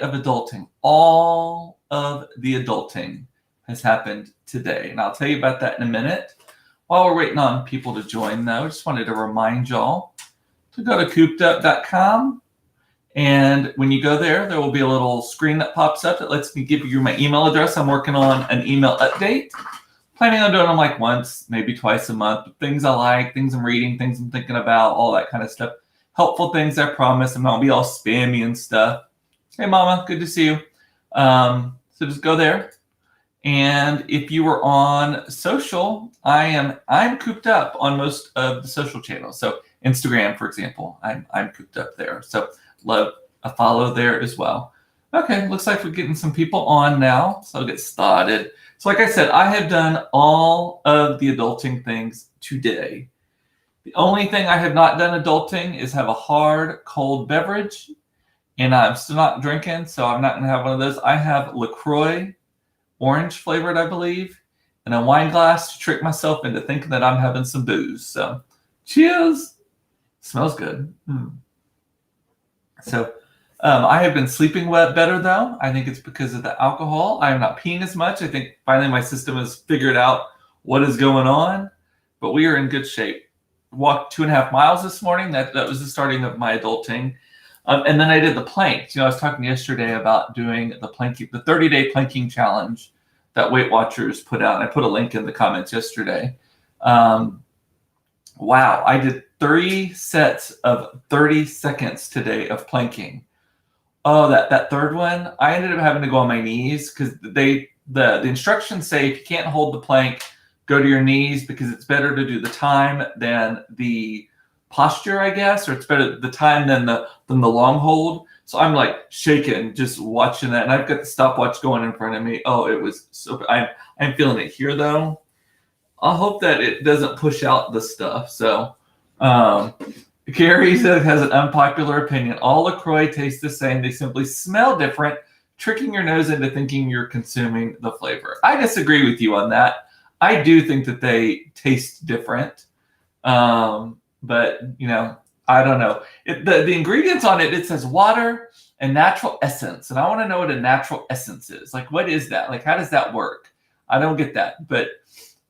of adulting. All of the adulting has happened today. And I'll tell you about that in a minute. While we're waiting on people to join, though, I just wanted to remind y'all to go to coopedup.com. And when you go there, there will be a little screen that pops up that lets me give you my email address. I'm working on an email update. Planning on doing them like once, maybe twice a month. Things I like, things I'm reading, things I'm thinking about, all that kind of stuff. Helpful things, I promise. I'm not going to be all spammy and stuff. Hey, Mama, good to see you. So just go there. And if you were on social, I'm cooped up on most of the social channels. So Instagram, for example, I'm cooped up there. So love a follow there as well. Okay, looks like we're getting some people on now. So I'll get started. So like I said, I have done all of the adulting things today. The only thing I have not done adulting is have a hard, cold beverage. And I'm still not drinking, so I'm not going to have one of those. I have LaCroix, orange flavored, I believe, and a wine glass to trick myself into thinking that I'm having some booze. So cheers. Smells good. So I have been sleeping better, though. I think it's because of the alcohol. I am not peeing as much. I think finally my system has figured out what is going on, but we are in good shape. Walked 2.5 miles this morning. That was the starting of my adulting. And then I did the planks. You know, I was talking yesterday about doing the planking, the 30-day planking challenge that Weight Watchers put out. And I put a link in the comments yesterday. Wow, I did 3 sets of 30 seconds today of planking. Oh, that third one, I ended up having to go on my knees because the instructions say if you can't hold the plank, go to your knees because it's better to do the time than the posture, I guess, or it's better the time than the long hold. So I'm like shaking just watching that, and I've got the stopwatch going in front of me. Oh, it was so. I'm feeling it here though. I hope that it doesn't push out the stuff. So, Carrie has an unpopular opinion. All LaCroix taste the same. They simply smell different, tricking your nose into thinking you're consuming the flavor. I disagree with you on that. I do think that they taste different. But, you know, I don't know. The ingredients on it, it says water and natural essence. And I want to know what a natural essence is. Like, what is that? Like, how does that work? I don't get that. But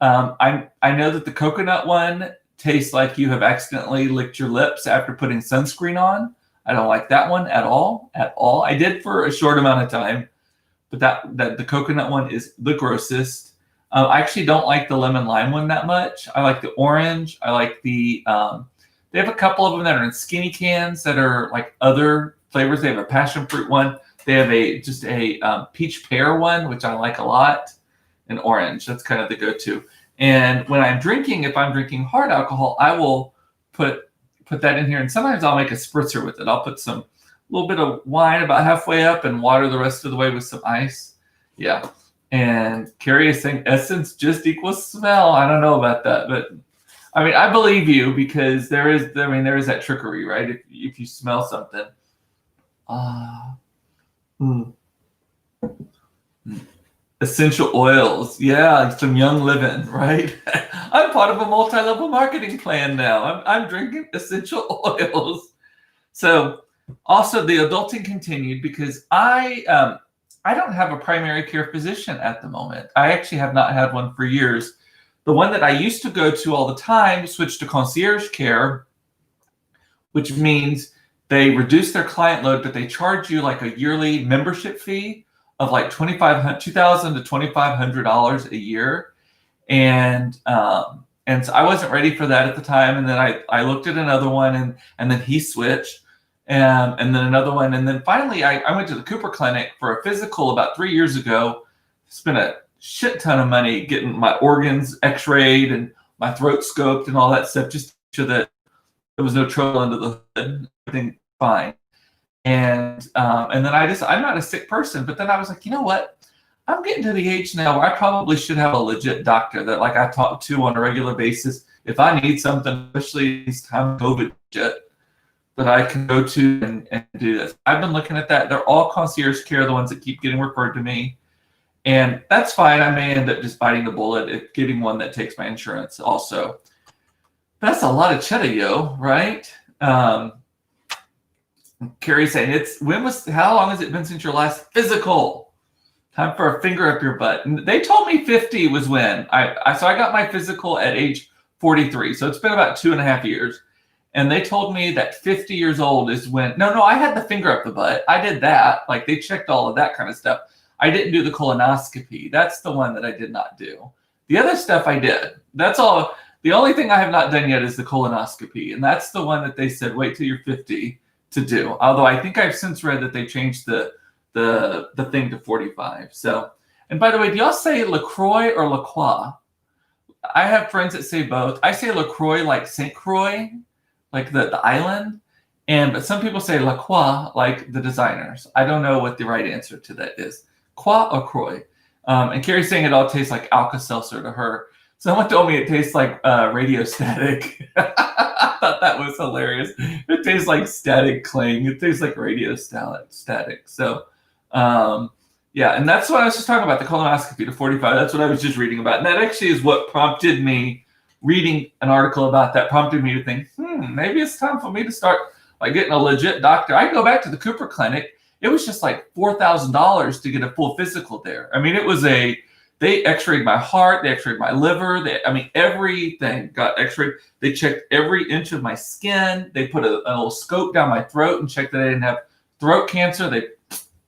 I know that the coconut one tastes like you have accidentally licked your lips after putting sunscreen on. I don't like that one at all. I did for a short amount of time. But that the coconut one is the grossest. I actually don't like the lemon lime one that much. I like the orange. I like the, they have a couple of them that are in skinny cans that are like other flavors. They have a passion fruit one. They have just a peach pear one, which I like a lot, and orange. That's kind of the go-to. And when I'm drinking, if I'm drinking hard alcohol, I will put that in here. And sometimes I'll make a spritzer with it. I'll put a little bit of wine about halfway up and water the rest of the way with some ice. Yeah. And Carrie is saying essence just equals smell. I don't know about that, but I mean, I believe you because there is that trickery, right? If you smell something. Essential oils. Yeah, some Young Living, right? I'm part of a multi-level marketing plan now. I'm drinking essential oils. So also the adulting continued because I don't have a primary care physician at the moment. I actually have not had one for years. The one that I used to go to all the time switched to concierge care, which means they reduce their client load, but they charge you like a yearly membership fee of like $2,000 to $2,500 a year. And so I wasn't ready for that at the time. And then I looked at another one and then he switched. And then another one. And then finally, I went to the Cooper Clinic for a physical about 3 years ago. Spent a shit ton of money getting my organs x-rayed and my throat scoped and all that stuff, just to make sure that there was no trouble under the hood. Everything fine. And then I'm not a sick person. But then I was like, you know what? I'm getting to the age now where I probably should have a legit doctor that like I talk to on a regular basis. If I need something, especially this time of COVID shit, that I can go to and do this. I've been looking at that. They're all concierge care, the ones that keep getting referred to me. And that's fine. I may end up just biting the bullet at getting one that takes my insurance also. That's a lot of cheddar, yo, right? Carrie's saying how long has it been since your last physical? Time for a finger up your butt. And they told me 50 was when so I got my physical at age 43. So it's been about 2.5 years. And they told me that 50 years old is when, no, I had the finger up the butt. I did that. Like they checked all of that kind of stuff. I didn't do the colonoscopy. That's the one that I did not do. The other stuff I did. That's all. The only thing I have not done yet is the colonoscopy. And that's the one that they said, wait till you're 50 to do. Although I think I've since read that they changed the thing to 45. So, and by the way, do y'all say LaCroix or LaCroix? I have friends that say both. I say LaCroix like St. Croix, like the island. But some people say LaCroix like the designers. I don't know what the right answer to that is. Croix or Croix? And Carrie's saying it all tastes like Alka-Seltzer to her. Someone told me it tastes like radio static. I thought that was hilarious. It tastes like static cling. It tastes like radio static. So, yeah, and that's what I was just talking about, the colonoscopy to 45. That's what I was just reading about. And that actually is what prompted me, reading an article about that, prompted me to think, maybe it's time for me to start like getting a legit doctor. I go back to the Cooper Clinic. It was just like $4,000 to get a full physical there. I mean, it was they x-rayed my heart, they x-rayed my liver, everything got x-rayed. They checked every inch of my skin. They put a little scope down my throat and checked that I didn't have throat cancer. They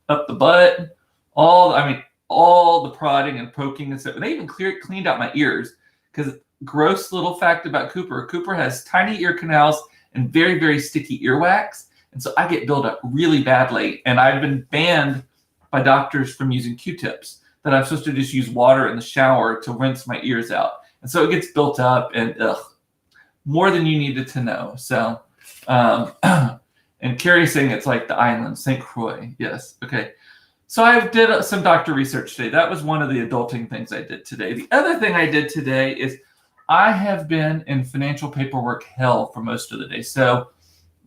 up the butt, all the prodding and poking and stuff. They even cleaned out my ears, because gross little fact about Cooper. Cooper has tiny ear canals and very, very sticky earwax. And so I get built up really badly. And I've been banned by doctors from using Q-tips, that I'm supposed to just use water in the shower to rinse my ears out. And so it gets built up, and more than you needed to know. So, and Carrie's saying it's like the island, St. Croix. Yes. Okay. So I did some doctor research today. That was one of the adulting things I did today. The other thing I did today is I have been in financial paperwork hell for most of the day. So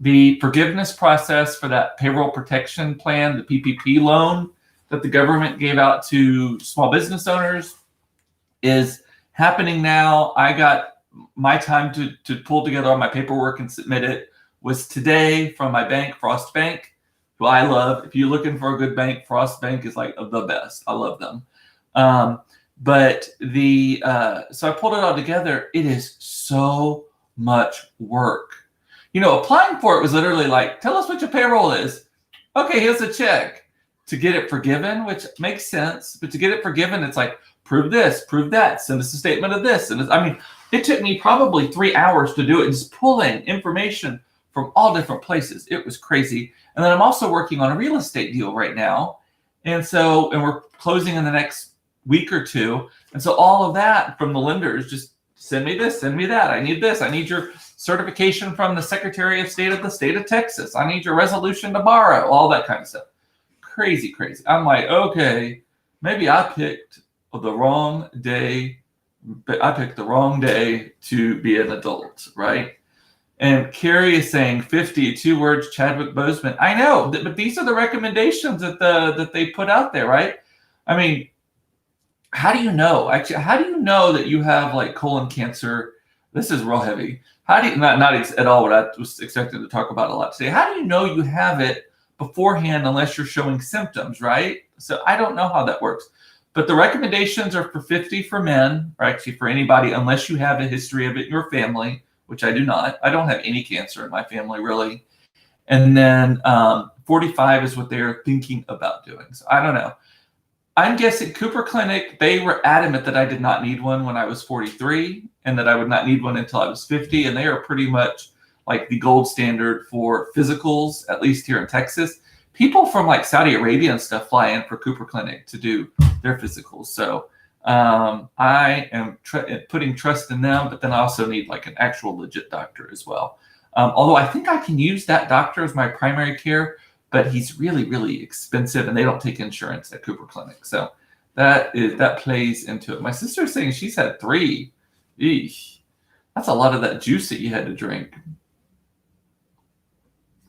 the forgiveness process for that payroll protection plan, the PPP loan that the government gave out to small business owners, is happening now. I got my time to pull together all my paperwork and submit it was today from my bank, Frost Bank, who I love. If you're looking for a good bank, Frost Bank is like the best. I love them. But so I pulled it all together. It is so much work. Applying for it was literally like, tell us what your payroll is. Okay, here's a check. To get it forgiven, which makes sense, but to get it forgiven, it's like, prove this, prove that, send us a statement of this. And it took me probably 3 hours to do it, just pulling information from all different places. It was crazy. And then I'm also working on a real estate deal right now. And we're closing in the next week or two. And so all of that from the lenders, just send me this, send me that. I need this. I need your certification from the Secretary of State of the state of Texas. I need your resolution to borrow, all that kind of stuff. Crazy. I'm like, okay, maybe I picked the wrong day. I picked the wrong day to be an adult, right? And Carrie is saying 50, 2 words, Chadwick Boseman. I know, but these are the recommendations that they put out there, right? I mean, how do you know? Actually, how do you know that you have like colon cancer? This is real heavy. How do you not at all what I was expecting to talk about a lot today? How do you know you have it beforehand unless you're showing symptoms, right? So I don't know how that works. But the recommendations are for 50 for men, or actually for anybody, unless you have a history of it in your family, which I do not. I don't have any cancer in my family, really. And then 45 is what they're thinking about doing. So I don't know. I'm guessing Cooper Clinic, they were adamant that I did not need one when I was 43 and that I would not need one until I was 50. And they are pretty much like the gold standard for physicals, at least here in Texas. People from like Saudi Arabia and stuff fly in for Cooper Clinic to do their physicals. So I am putting trust in them, but then I also need like an actual legit doctor as well. Although I think I can use that doctor as my primary care, but he's really, really expensive and they don't take insurance at Cooper Clinic. So that plays into it. My sister's saying she's had 3. Eesh. That's a lot of that juice that you had to drink.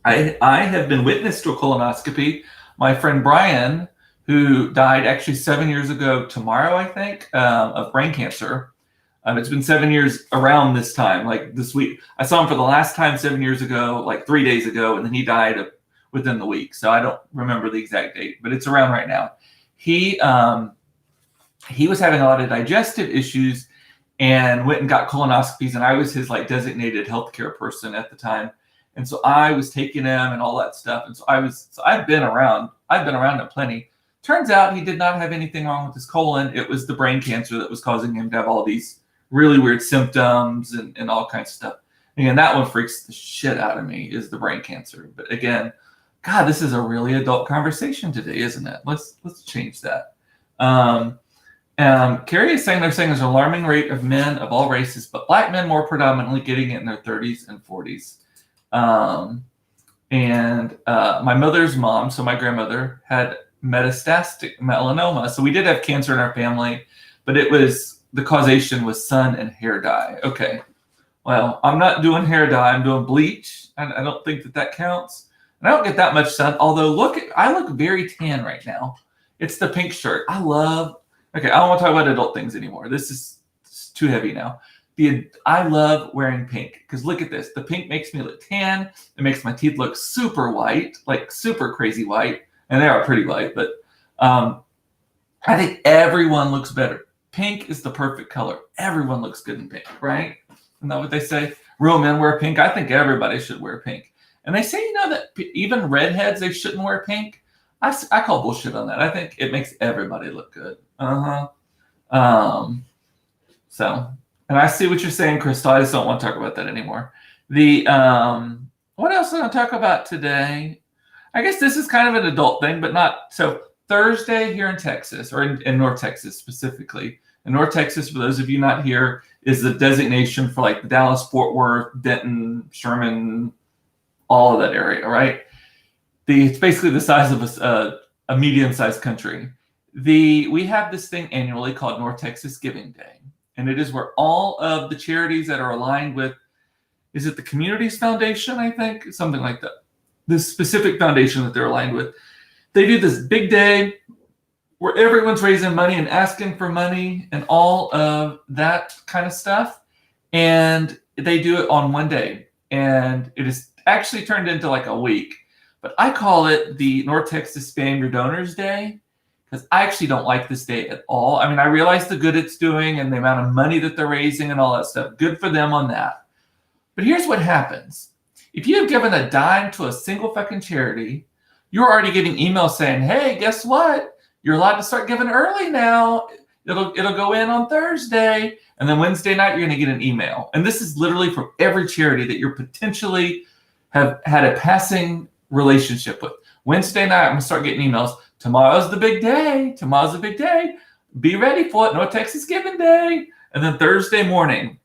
I have been witness to a colonoscopy. My friend Brian, who died actually 7 years ago tomorrow, I think, of brain cancer. It's been 7 years around this time, like this week. I saw him for the last time 7 years ago, like 3 days ago, and then he died within the week. So I don't remember the exact date, but it's around right now. He was having a lot of digestive issues and went and got colonoscopies, and I was his like designated healthcare person at the time. And so I was taking him and all that stuff. And so I've been around him plenty. Turns out he did not have anything wrong with his colon. It was the brain cancer that was causing him to have all these really weird symptoms and all kinds of stuff. Again, that one freaks the shit out of me, is the brain cancer. But again, God, this is a really adult conversation today, isn't it? Let's change that. Carrie is saying there's an alarming rate of men of all races, but black men more predominantly getting it in their 30s and 40s. My mother's mom, so my grandmother, had metastatic melanoma. So we did have cancer in our family, but the causation was sun and hair dye. Okay. Well, I'm not doing hair dye. I'm doing bleach. I don't think that counts. And I don't get that much sun. Although I look very tan right now. It's the pink shirt. Okay, I don't want to talk about adult things anymore. This is too heavy now. I love wearing pink because look at this. The pink makes me look tan. It makes my teeth look super white, like super crazy white. And they are pretty white, but I think everyone looks better. Pink is the perfect color. Everyone looks good in pink, right? Isn't that what they say? Real men wear pink. I think everybody should wear pink. And they say, that even redheads, they shouldn't wear pink. I call bullshit on that. I think it makes everybody look good. And I see what you're saying, Crystal. I just don't want to talk about that anymore. What else am I going to talk about today? I guess this is kind of an adult thing, but not. So Thursday here in Texas, or in North Texas specifically. In North Texas, for those of you not here, is the designation for like the Dallas, Fort Worth, Denton, Sherman, all of that area, right? It's basically the size of a medium-sized country. We have this thing annually called North Texas Giving Day, and it is where all of the charities that are aligned with, is it the Communities Foundation, I think? Something like that. This specific foundation that they're aligned with. They do this big day where everyone's raising money and asking for money and all of that kind of stuff. And they do it on one day. And it is actually turned into like a week. But I call it the North Texas Spam Your Donors Day because I actually don't like this day at all. I mean, I realize the good it's doing and the amount of money that they're raising and all that stuff. Good for them on that. But here's what happens. If you have given a dime to a single fucking charity, you're already getting emails saying, hey, guess what? You're allowed to start giving early now. It'll go in on Thursday. And then Wednesday night, you're going to get an email. And this is literally from every charity that you're potentially have had a passing relationship with. Wednesday night, I'm going to start getting emails. Tomorrow's the big day. Tomorrow's the big day. Be ready for it. North Texas Giving Day. And then Thursday morning,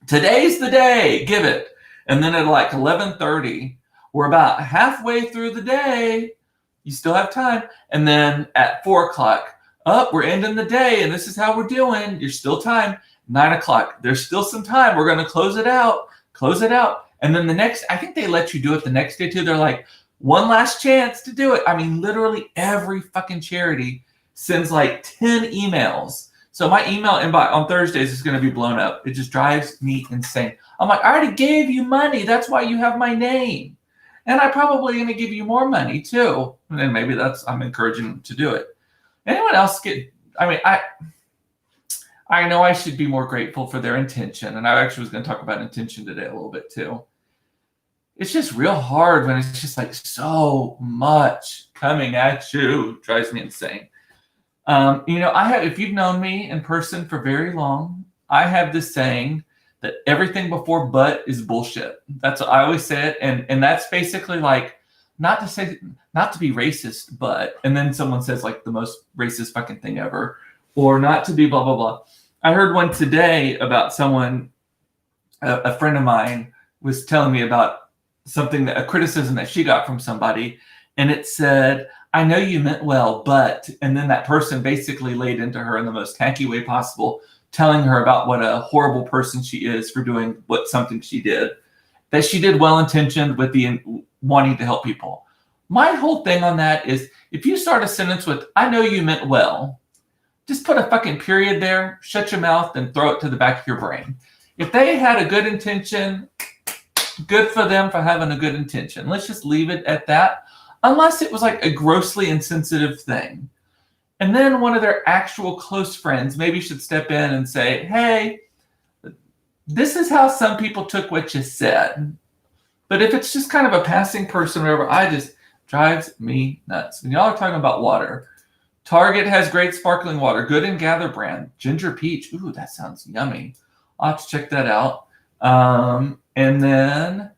today's the day. Give it. And then at like 11:30, we're about halfway through the day. You still have time. And then at 4 o'clock, we're ending the day, and this is how we're doing. You're still time. 9 o'clock, there's still some time. We're going to close it out. And then I think they let you do it the next day too. They're like, one last chance to do it. I mean, literally every fucking charity sends like 10 emails. So my email inbox on Thursdays is going to be blown up. It just drives me insane. I'm like, I already gave you money. That's why you have my name. And I'm probably going to give you more money too. And then maybe I'm encouraging them to do it. Anyone else I know I should be more grateful for their intention. And I actually was going to talk about intention today a little bit too. It's just real hard when it's just like so much coming at you. It drives me insane. If you've known me in person for very long, I have this saying that everything before but is bullshit. That's what I always say it. And that's basically like, not to be racist, but, and then someone says like the most racist fucking thing ever, or not to be blah, blah, blah. I heard one today about someone, a friend of mine was telling me about a criticism that she got from somebody. And it said, I know you meant well, but, and then that person basically laid into her in the most tacky way possible, telling her about what a horrible person she is for doing something she did, that she did well-intentioned with the wanting to help people. My whole thing on that is, if you start a sentence with, I know you meant well, just put a fucking period there, shut your mouth, and throw it to the back of your brain. If they had a good intention, Good for them for having a good intention. Let's just leave it at that. Unless it was like a grossly insensitive thing. And then one of their actual close friends maybe should step in and say, hey, this is how some people took what you said. But if it's just kind of a passing person or whatever, I just drives me nuts. And y'all are talking about water. Target has great sparkling water. Good and Gather brand. Ginger peach. Ooh, that sounds yummy. I'll have to check that out. And then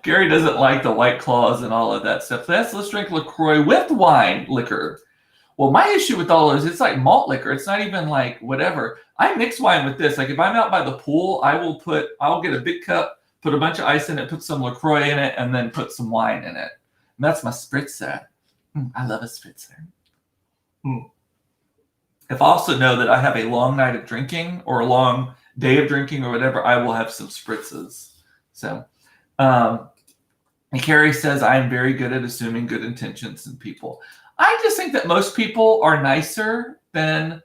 Gary doesn't like the White Claws and all of that stuff. Let's drink LaCroix with wine liquor. Well, my issue with all those, it's like malt liquor. It's not even like whatever. I mix wine with this. Like if I'm out by the pool, I'll get a big cup, put a bunch of ice in it, put some LaCroix in it, and then put some wine in it. And that's my spritzer. I love a spritzer. If I also know that I have a long night of drinking or a long day of drinking or whatever, I will have some spritzes. So, and Carrie says, I am very good at assuming good intentions in people. I just think that most people are nicer than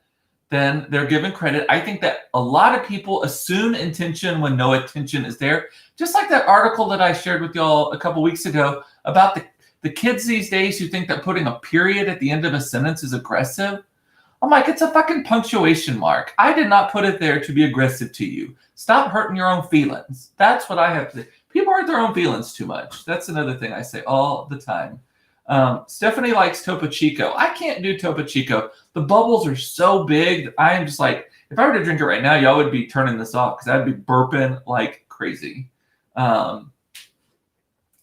they're given credit. I think that a lot of people assume intention when no intention is there. Just like that article that I shared with y'all a couple weeks ago about the kids these days who think that putting a period at the end of a sentence is aggressive. I'm like, it's a fucking punctuation mark. I did not put it there to be aggressive to you. Stop hurting your own feelings. That's what I have to say. People hurt their own feelings too much. That's another thing I say all the time. Stephanie likes Topo Chico. I can't do Topo Chico. The bubbles are so big that I am just like, if I were to drink it right now, y'all would be turning this off because I'd be burping like crazy. And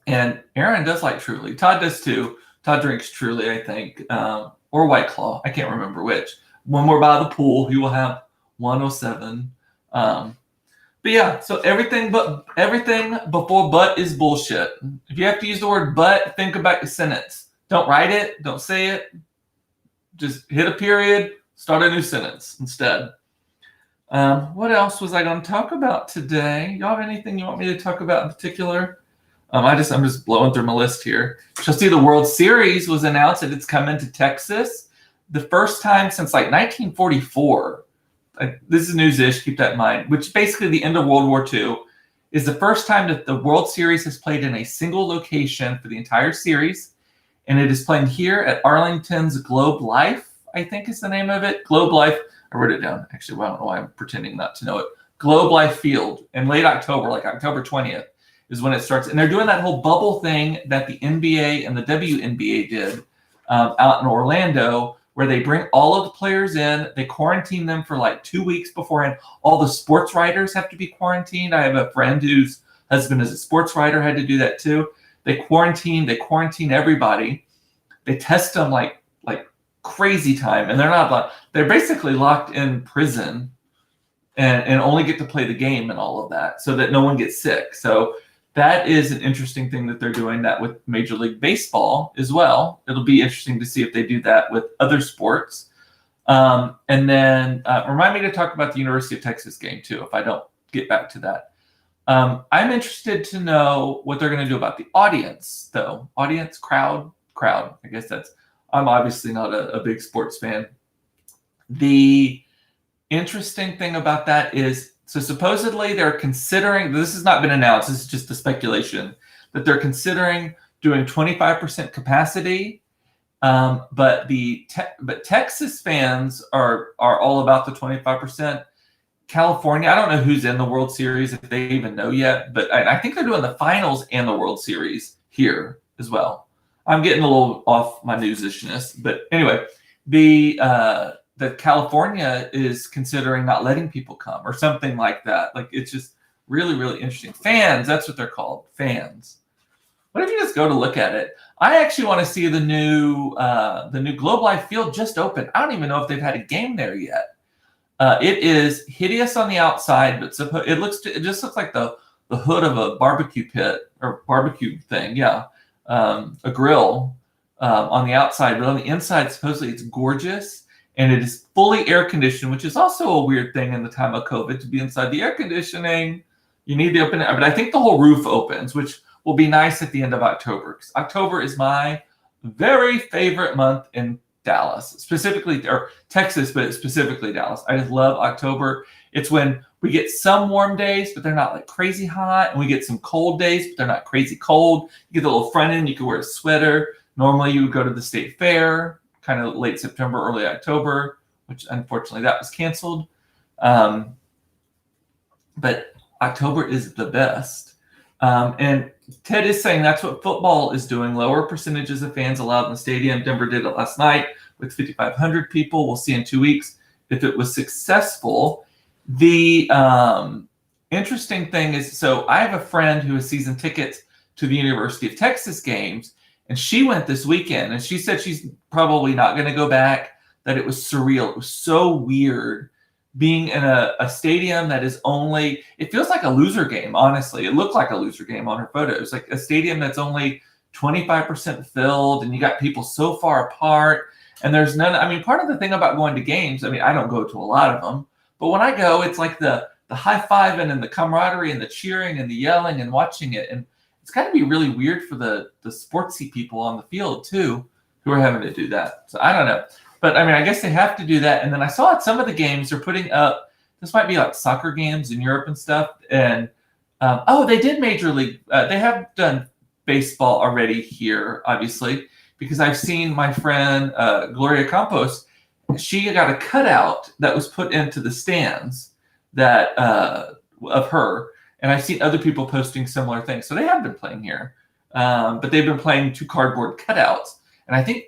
Aaron does like Truly. Todd does too. Todd drinks Truly, I think, or White Claw. I can't remember which. When we're by the pool, he will have 107. But yeah, so everything before but is bullshit. If you have to use the word but, think about your sentence. Don't write it. Don't say it. Just hit a period. Start a new sentence instead. What else was I going to talk about today? Y'all have anything you want me to talk about in particular? I'm just blowing through my list here. You'll see the World Series was announced that it's coming to Texas. The first time since like 1944. This is news-ish, keep that in mind, which basically the end of World War II is the first time that the World Series has played in a single location for the entire series. And it is playing here at Arlington's Globe Life, I think is the name of it. Globe Life. I wrote it down. Actually, well, I don't know why I'm pretending not to know it. Globe Life Field in late October, like October 20th is when it starts. And they're doing that whole bubble thing that the NBA and the WNBA did out in Orlando, where they bring all of the players in, they quarantine them for like 2 weeks beforehand. All the sports writers have to be quarantined. I have a friend whose husband is a sports writer, had to do that too. They quarantine everybody. They test them like crazy time, and they're basically locked in prison and only get to play the game and all of that so that no one gets sick. So that is an interesting thing that they're doing that with Major League Baseball as well. It'll be interesting to see if they do that with other sports. And then remind me to talk about the University of Texas game too, if I don't get back to that. I'm interested to know what they're going to do about the audience, though. Audience, crowd. I guess I'm obviously not a big sports fan. The interesting thing about that is, so supposedly they're considering, this has not been announced, this is just the speculation, that they're considering doing 25% capacity, but Texas fans are all about the 25%. California, I don't know who's in the World Series, if they even know yet, but I think they're doing the finals and the World Series here as well. I'm getting a little off my news-ishness, but anyway, the California is considering not letting people come or something like that. Like, it's just really, really interesting. Fans, that's what they're called, fans. What if you just go to look at it? I actually want to see the new Globe Life Field just opened. I don't even know if they've had a game there yet. It is hideous on the outside, but it just looks like the hood of a barbecue pit or barbecue thing. Yeah, a grill on the outside, but on the inside, supposedly it's gorgeous. And it is fully air conditioned, which is also a weird thing in the time of COVID to be inside the air conditioning. You need the open air, but I think the whole roof opens, which will be nice at the end of October. Because October is my very favorite month in Dallas, specifically, or Texas, but specifically Dallas. I just love October. It's when we get some warm days, but they're not like crazy hot. And we get some cold days, but they're not crazy cold. You get the little front end, you can wear a sweater. Normally you would go to the state fair, kind of late September, early October, which unfortunately that was canceled. But October is the best. And Ted is saying that's what football is doing. Lower percentages of fans allowed in the stadium. Denver did it last night with 5,500 people. We'll see in 2 weeks if it was successful. The interesting thing is, so I have a friend who has season tickets to the University of Texas games, and she went this weekend, and she said she's probably not going to go back, that it was surreal. It was so weird being in a stadium that is only, it feels like a loser game, honestly. It looked like a loser game on her photos, like a stadium that's only 25% filled, and you got people so far apart, and there's none. I mean, part of the thing about going to games, I mean, I don't go to a lot of them, but when I go, it's like the high-fiving and the camaraderie and the cheering and the yelling and watching it, and it's got to be really weird for the sportsy people on the field, too, who are having to do that. So I don't know. But, I mean, I guess they have to do that. And then I saw at some of the games they're putting up, this might be like soccer games in Europe and stuff. And, they did Major League. They have done baseball already here, obviously, because I've seen my friend Gloria Campos. She got a cutout that was put into the stands that of her. And I've seen other people posting similar things. So they have been playing here. But they've been playing 2 cardboard cutouts. And I think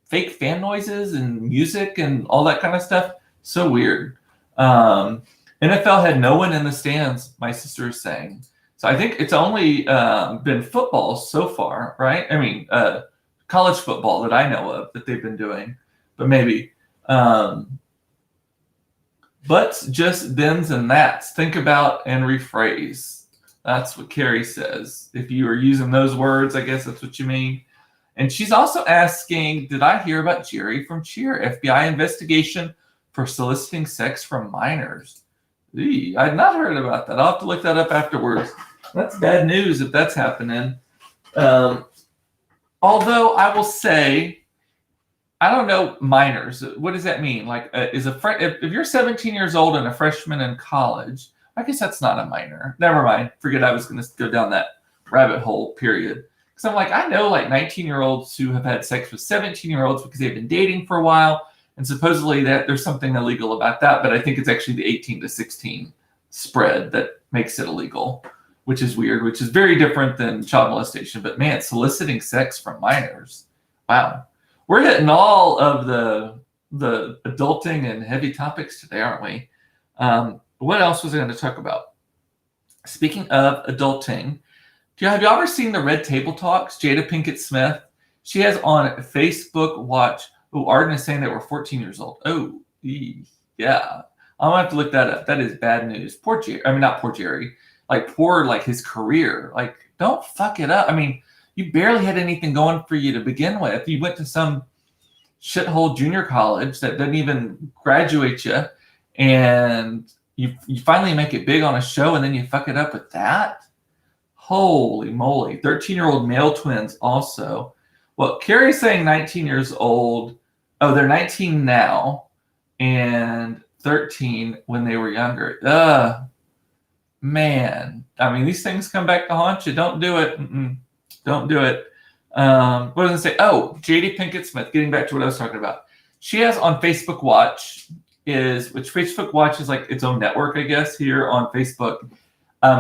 fake fan noises and music and all that kind of stuff. So weird. NFL had no one in the stands, my sister is saying. So I think it's only been football so far, right? I mean, college football that I know of that they've been doing. But maybe. Butts, just thens and that's. Think about and rephrase. That's what Carrie says. If you are using those words, I guess that's what you mean. And she's also asking, did I hear about Jerry from Cheer? FBI investigation for soliciting sex from minors. I had not heard about that. I'll have to look that up afterwards. That's bad news if that's happening. Although I will say, I don't know minors. What does that mean? Like, if you're 17 years old and a freshman in college, I guess that's not a minor. Never mind. Forget I was going to go down that rabbit hole, period. Because I'm like, I know like 19-year-olds who have had sex with 17-year-olds because they've been dating for a while. And supposedly that there's something illegal about that. But I think it's actually the 18 to 16 spread that makes it illegal, which is weird, which is very different than child molestation. But man, soliciting sex from minors. Wow. We're hitting all of the adulting and heavy topics today, aren't we? What else was I going to talk about? Speaking of adulting, have you ever seen the Red Table Talks? Jada Pinkett Smith. She has on Facebook Watch. Oh, Arden is saying they were 14 years old. Oh, yeah. I'm going to have to look that up. That is bad news. Poor Jerry. I mean, not poor Jerry. Like, poor, like, his career. Like, don't fuck it up. I mean, you barely had anything going for you to begin with. You went to some shithole junior college that didn't even graduate you, and you finally make it big on a show, and then you fuck it up with that? Holy moly. 13-year-old male twins also. Well, Carrie's saying 19 years old. Oh, they're 19 now and 13 when they were younger. Man. I mean, these things come back to haunt you. Don't do it. Don't do it. What does it say? Oh, J.D. Pinkett Smith, getting back to what I was talking about. She has on Facebook Watch, which Facebook Watch is like its own network, I guess, here on Facebook.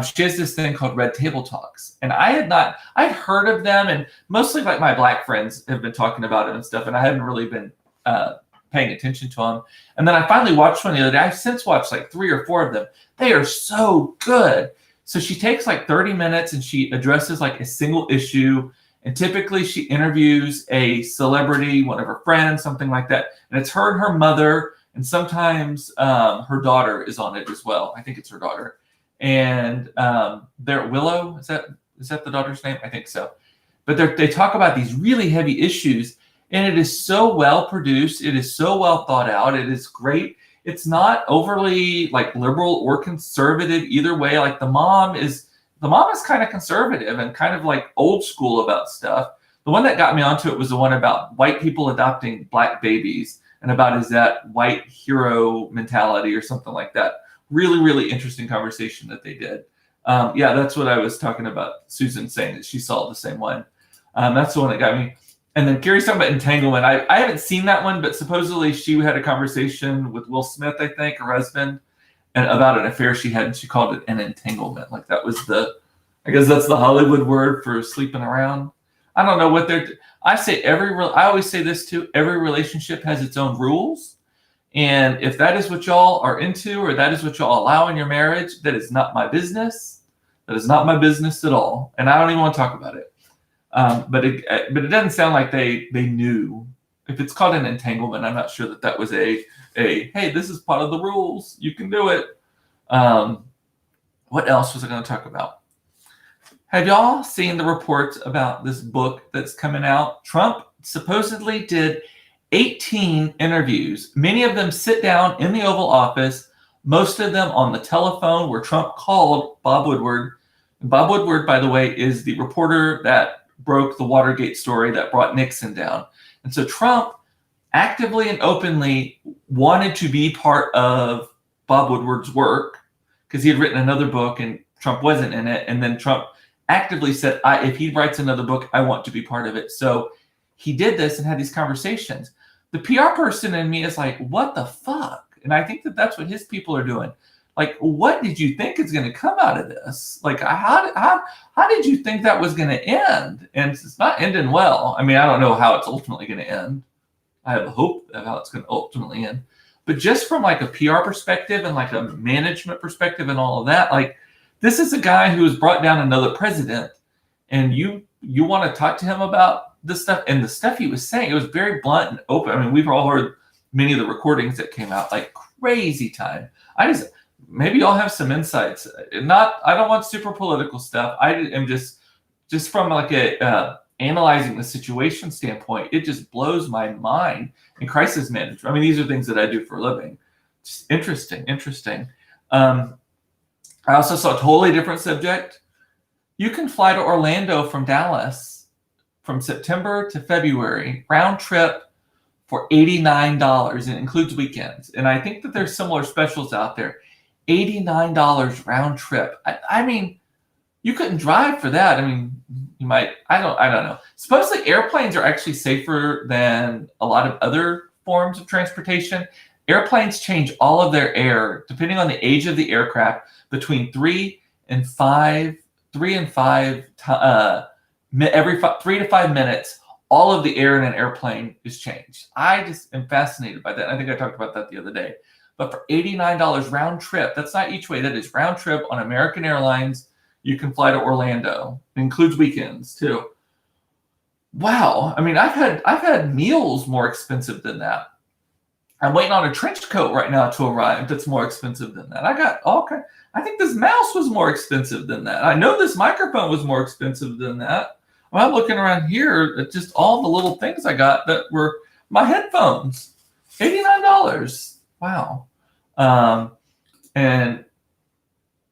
She has this thing called Red Table Talks. And I'd heard of them, and mostly like my black friends have been talking about it and stuff, and I hadn't really been paying attention to them. And then I finally watched one the other day. I've since watched like 3 or 4 of them. They are so good. So she takes like 30 minutes and she addresses like a single issue. And typically she interviews a celebrity, one of her friends, something like that. And it's her and her mother. And sometimes her daughter is on it as well. I think it's her daughter. And they're Willow. Is that the daughter's name? I think so. But they talk about these really heavy issues. And it is so well produced. It is so well thought out. It is great. It's not overly like liberal or conservative either way. Like the mom is kind of conservative and kind of like old school about stuff. The one that got me onto it was the one about white people adopting black babies and about is that white hero mentality or something like that. Really, really interesting conversation that they did. Yeah, that's what I was talking about. Susan saying that she saw the same one. That's the one that got me. And then Gary's talking about entanglement. I haven't seen that one, but supposedly she had a conversation with Will Smith, I think, her husband, and about an affair she had, and she called it an entanglement. Like that was I guess that's the Hollywood word for sleeping around. I don't know what I always say this too, every relationship has its own rules. And if that is what y'all are into, or that is what y'all allow in your marriage, that is not my business. That is not my business at all. And I don't even want to talk about it. But it doesn't sound like they knew. If it's called an entanglement, I'm not sure that was a hey, this is part of the rules. You can do it. What else was I going to talk about? Have y'all seen the reports about this book that's coming out? Trump supposedly did 18 interviews, many of them sit down in the Oval Office, most of them on the telephone where Trump called Bob Woodward. And Bob Woodward, by the way, is the reporter that broke the Watergate story that brought Nixon down. And so Trump actively and openly wanted to be part of Bob Woodward's work because he had written another book and Trump wasn't in it. And then Trump actively said, if he writes another book, I want to be part of it. So he did this and had these conversations. The PR person in me is like, what the fuck? And I think that that's what his people are doing. Like, what did you think is going to come out of this? Like, how did you think that was going to end? And it's not ending well. I mean, I don't know how it's ultimately going to end. I have a hope of how it's going to ultimately end. But just from like a PR perspective and like a management perspective and all of that, like, this is a guy who has brought down another president, and you want to talk to him about this stuff. And the stuff he was saying, it was very blunt and open. I mean, we've all heard many of the recordings that came out, like crazy time. Maybe y'all have some insights. I don't want super political stuff. I am just from like a analyzing the situation standpoint, it just blows my mind. In crisis management, I mean, these are things that I do for a living. Just interesting. I also saw a totally different subject. You can fly to Orlando from Dallas from September to February, round trip for $89. It includes weekends. And I think that there's similar specials out there. $89 round trip. I mean, you couldn't drive for that. I mean, you might, I don't know. Supposedly airplanes are actually safer than a lot of other forms of transportation. Airplanes change all of their air, depending on the age of the aircraft, between 3 to 5 minutes, all of the air in an airplane is changed. I just am fascinated by that. I think I talked about that the other day. But for $89 round trip, that's not each way, that is round trip on American Airlines, you can fly to Orlando. It includes weekends too. Wow. I mean, I've had meals more expensive than that. I'm waiting on a trench coat right now to arrive that's more expensive than that. I think this mouse was more expensive than that. I know this microphone was more expensive than that. Well, I'm looking around here at just all the little things I got that were my headphones. $89. Wow. And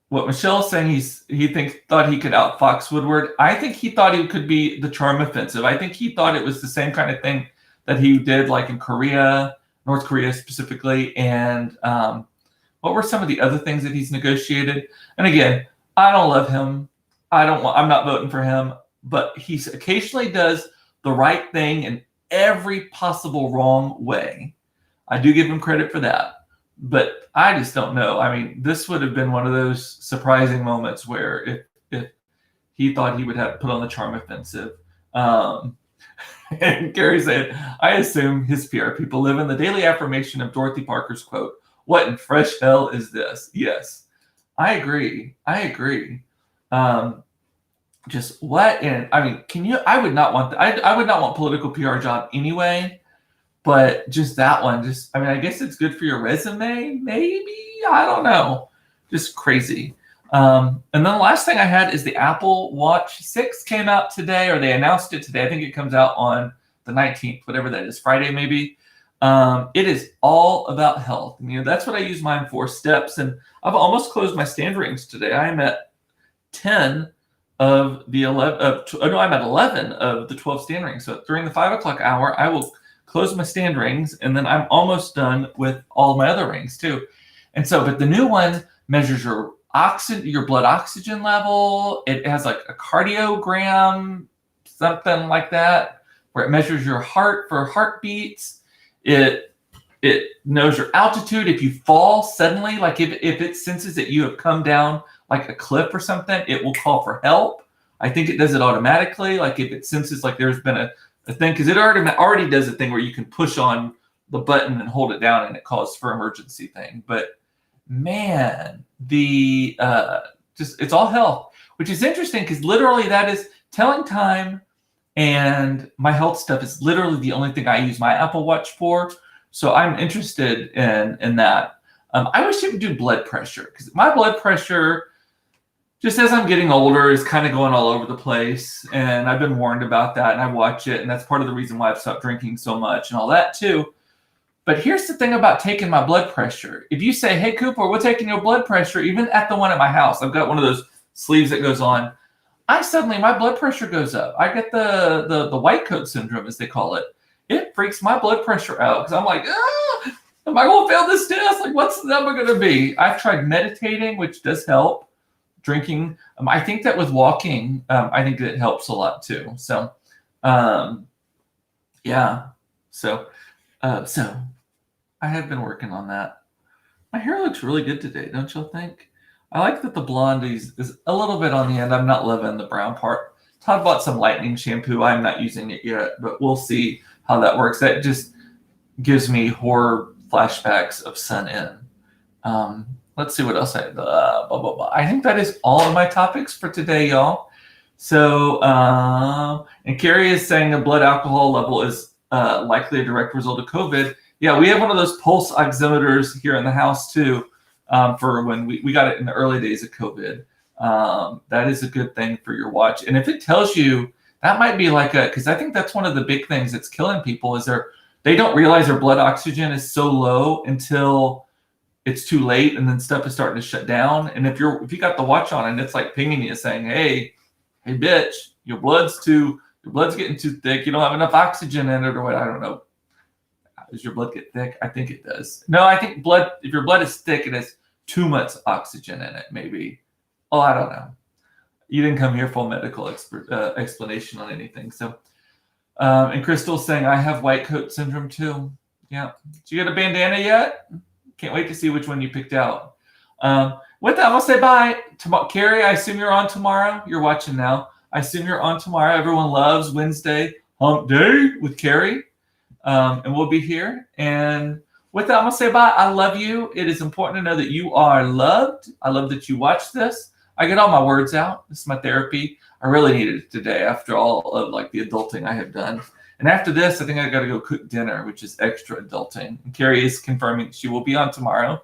what Michelle's saying, he thought he could outfox Woodward. I think he thought he could be the charm offensive. I think he thought it was the same kind of thing that he did like in Korea, North Korea specifically. And what were some of the other things that he's negotiated? And again, I don't love him. I'm not voting for him, but he occasionally does the right thing in every possible wrong way. I do give him credit for that. But I just don't know. I mean, this would have been one of those surprising moments where if he thought he would have put on the charm offensive. And Gary said, I assume his PR people live in the daily affirmation of Dorothy Parker's quote, "What in fresh hell is this?" Yes, I agree. Just what in, I mean, I would not want, I would not want political PR job anyway. But just that one, I guess it's good for your resume, maybe? I don't know. Just crazy. And then the last thing I had is the Apple Watch 6 came out today, or they announced it today. I think it comes out on the 19th, whatever that is, Friday maybe. It is all about health. That's what I use mine for, steps. And I've almost closed my stand rings today. I am at 10 of the 11. No, I'm at 11 of the 12 stand rings. So during the 5 o'clock hour, I will close my stand rings, and then I'm almost done with all my other rings too. And so, but the new one measures your blood oxygen level. It has like a cardiogram, something like that, where it measures your heart for heartbeats. It knows your altitude. If you fall suddenly, like if it senses that you have come down like a cliff or something, it will call for help. I think it does it automatically. Like if it senses like there's been a thing, because it already does a thing where you can push on the button and hold it down and it calls for emergency thing. But man, the it's all health, which is interesting because literally that is telling time, and my health stuff is literally the only thing I use my Apple Watch for. So I'm interested in that. I wish it would do blood pressure, because my blood pressure, just as I'm getting older, is kind of going all over the place. And I've been warned about that, and I watch it. And that's part of the reason why I've stopped drinking so much and all that too. But here's the thing about taking my blood pressure. If you say, hey, Cooper, we're taking your blood pressure, even at the one at my house, I've got one of those sleeves that goes on. My blood pressure goes up. I get the white coat syndrome, as they call it. It freaks my blood pressure out because I'm like, am I going to fail this test? Like, what's the number going to be? I've tried meditating, which does help. Drinking. I think that with walking, I think that helps a lot too. So, yeah. So I have been working on that. My hair looks really good today, don't y'all think? I like that the blonde is a little bit on the end. I'm not loving the brown part. Todd bought some lightning shampoo. I'm not using it yet, but we'll see how that works. That just gives me horror flashbacks of Sun In. Let's see what else I have. Blah, blah, blah. I think that is all of my topics for today, y'all. So, and Carrie is saying a blood alcohol level is likely a direct result of COVID. Yeah, we have one of those pulse oximeters here in the house too, for when we got it in the early days of COVID. That is a good thing for your watch. And if it tells you, that might be because I think that's one of the big things that's killing people is they don't realize their blood oxygen is so low until it's too late, and then stuff is starting to shut down. And if you got the watch on and it's like pinging you saying, hey bitch, your blood's getting too thick, you don't have enough oxygen in it, or what, I don't know. Does your blood get thick? I think it does. No, I think if your blood is thick, it has too much oxygen in it, maybe. Oh, I don't know. You didn't come here for medical explanation on anything. So, and Crystal's saying, I have white coat syndrome too. Yeah. Did you get a bandana yet? Can't wait to see which one you picked out. With that, I'm going to say bye. Carrie, I assume you're on tomorrow. You're watching now. I assume you're on tomorrow. Everyone loves Wednesday hump day with Carrie. And we'll be here. And with that, I'm going to say bye. I love you. It is important to know that you are loved. I love that you watch this. I get all my words out. This is my therapy. I really needed it today after all of the adulting I have done. And after this, I think I got to go cook dinner, which is extra adulting. And Carrie is confirming she will be on tomorrow.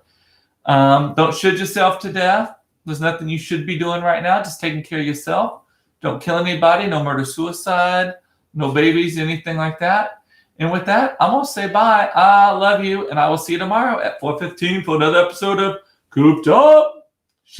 Don't shoot yourself to death. There's nothing you should be doing right now. Just taking care of yourself. Don't kill anybody. No murder, suicide. No babies, anything like that. And with that, I'm going to say bye. I love you. And I will see you tomorrow at 4:15 for another episode of Cooped Up.